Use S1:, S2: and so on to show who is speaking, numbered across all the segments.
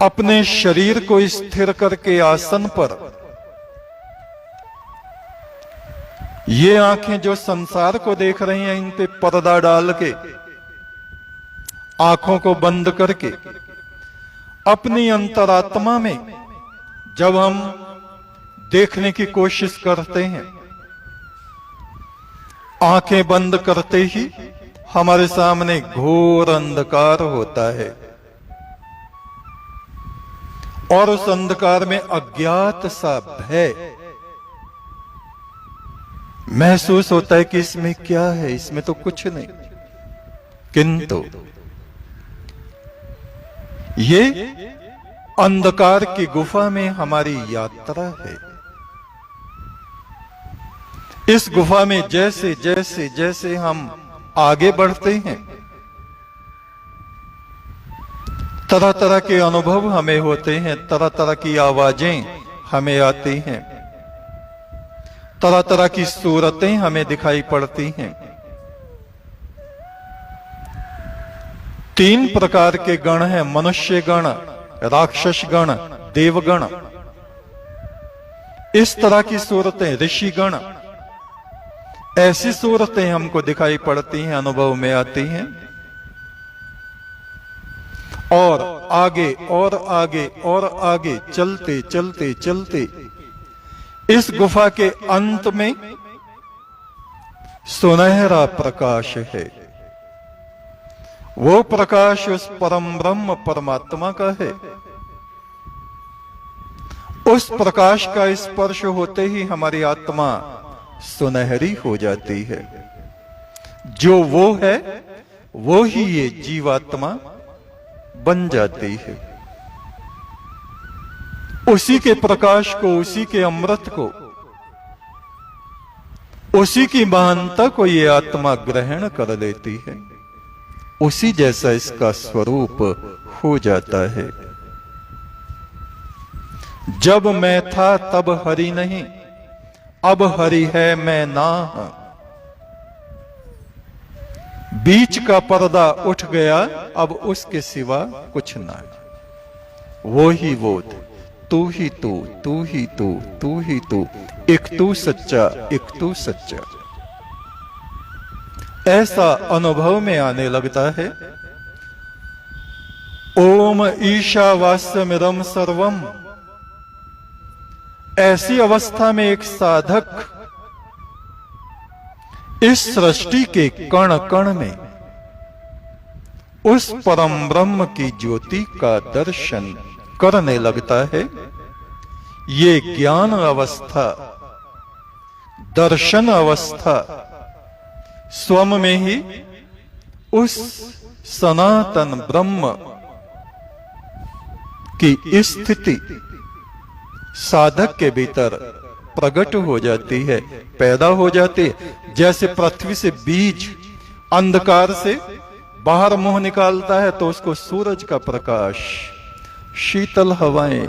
S1: अपने शरीर को स्थिर करके आसन पर ये आंखें जो संसार को देख रही हैं, इन पे पर्दा डाल के आंखों को बंद करके अपनी अंतरात्मा में जब हम देखने की कोशिश करते हैं, आंखें बंद करते ही हमारे सामने घोर अंधकार होता है और उस अंधकार में अज्ञात सा भय महसूस होता है कि इसमें क्या है, इसमें तो कुछ नहीं। किंतु ये अंधकार की गुफा में हमारी यात्रा है। इस गुफा में जैसे जैसे जैसे हम आगे बढ़ते हैं, तरह तरह के अनुभव हमें होते हैं, तरह तरह की आवाजें हमें आती हैं, तरह तरह की सूरतें हमें दिखाई पड़ती हैं। 3 प्रकार के गण हैं, मनुष्य गण, राक्षस गण, देवगण। इस तरह की सूरतें, ऋषि गण, ऐसी सूरतें हमको दिखाई पड़ती हैं, अनुभव में आती हैं। और आगे और आगे और आगे चलते चलते चलते इस गुफा के अंत में सुनहरा प्रकाश है। वो प्रकाश उस परम ब्रह्म परमात्मा का है। उस प्रकाश का स्पर्श होते ही हमारी आत्मा सुनहरी हो जाती है। जो वो है वो ही ये जीवात्मा बन जाती है। उसी के प्रकाश को, उसी के अमृत को, उसी की महानता को ये आत्मा ग्रहण कर लेती है। उसी जैसा इसका स्वरूप हो जाता है। जब मैं था तब हरि नहीं, अब हरि है मैं ना। बीच का पर्दा उठ गया, अब उसके सिवा कुछ ना। वो ही वो, तू ही तू, तू ही तू, तू ही तू, एक तू सच्चा, एक तू सच्चा। ऐसा अनुभव में आने लगता है। ओम ईशावास्यमिदं सर्वम। ऐसी अवस्था में एक साधक इस सृष्टि के कण कण में उस परम ब्रह्म की ज्योति का दर्शन करने लगता है। ये ज्ञान अवस्था, दर्शन अवस्था स्वयं में ही उस सनातन ब्रह्म की स्थिति साधक के भीतर प्रकट हो जाती है, पैदा हो जाती है। जैसे पृथ्वी से बीज अंधकार से बाहर मुंह निकालता है तो उसको सूरज का प्रकाश, शीतल हवाएं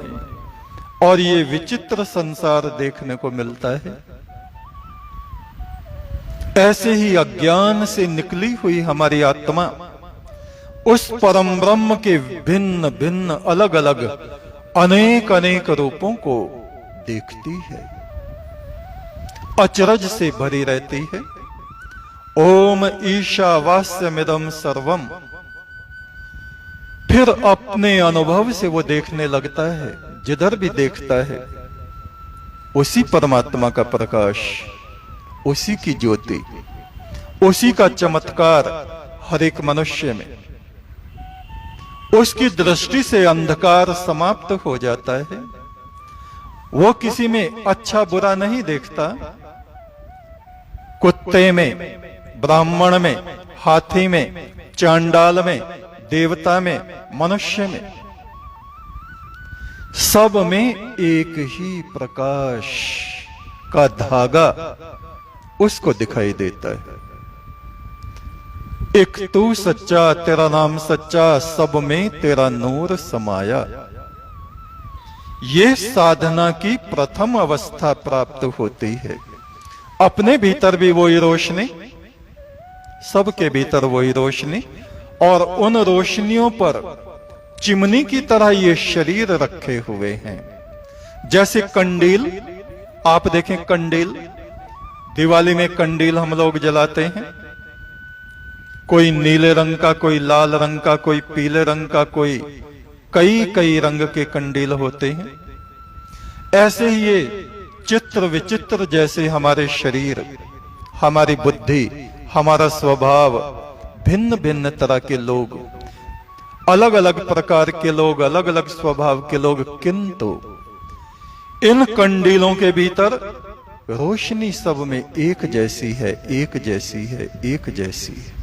S1: और ये विचित्र संसार देखने को मिलता है। ऐसे ही अज्ञान से निकली हुई हमारी आत्मा उस परम ब्रह्म के भिन्न भिन्न अलग अलग अनेक अनेक रूपों को देखती है, अचरज से भरी रहती है। ओम ईशावास्यमिदं सर्वम। फिर अपने अनुभव से वो देखने लगता है, जिधर भी देखता है उसी परमात्मा का प्रकाश, उसी की ज्योति, उसी का चमत्कार हर एक मनुष्य में। उसकी दृष्टि से अंधकार समाप्त हो जाता है। वो किसी में अच्छा बुरा नहीं देखता। कुत्ते में, ब्राह्मण में, हाथी में, चांडाल में, देवता में, मनुष्य में, सब में एक ही प्रकाश का धागा उसको दिखाई देता है। एक तू सच्चा, तेरा नाम सच्चा, सब में तेरा नूर समाया। ये साधना की प्रथम अवस्था प्राप्त होती है। अपने भीतर भी वही रोशनी, सबके भीतर वही रोशनी, और उन रोशनियों पर चिमनी की तरह ये शरीर रखे हुए हैं। जैसे कंडील, आप देखें कंडील, दिवाली में कंडील हम लोग जलाते हैं, कोई नीले रंग का, कोई लाल रंग का, कोई पीले रंग का, कोई कई कई रंग के कंडील होते हैं। ऐसे ही ये चित्र विचित्र जैसे हमारे शरीर, हमारी बुद्धि, हमारा स्वभाव, भिन्न भिन्न तरह के लोग, अलग अलग प्रकार के लोग, अलग अलग स्वभाव के लोग, किंतु इन कंडीलों के भीतर रोशनी सब में एक जैसी है, एक जैसी है, एक जैसी है।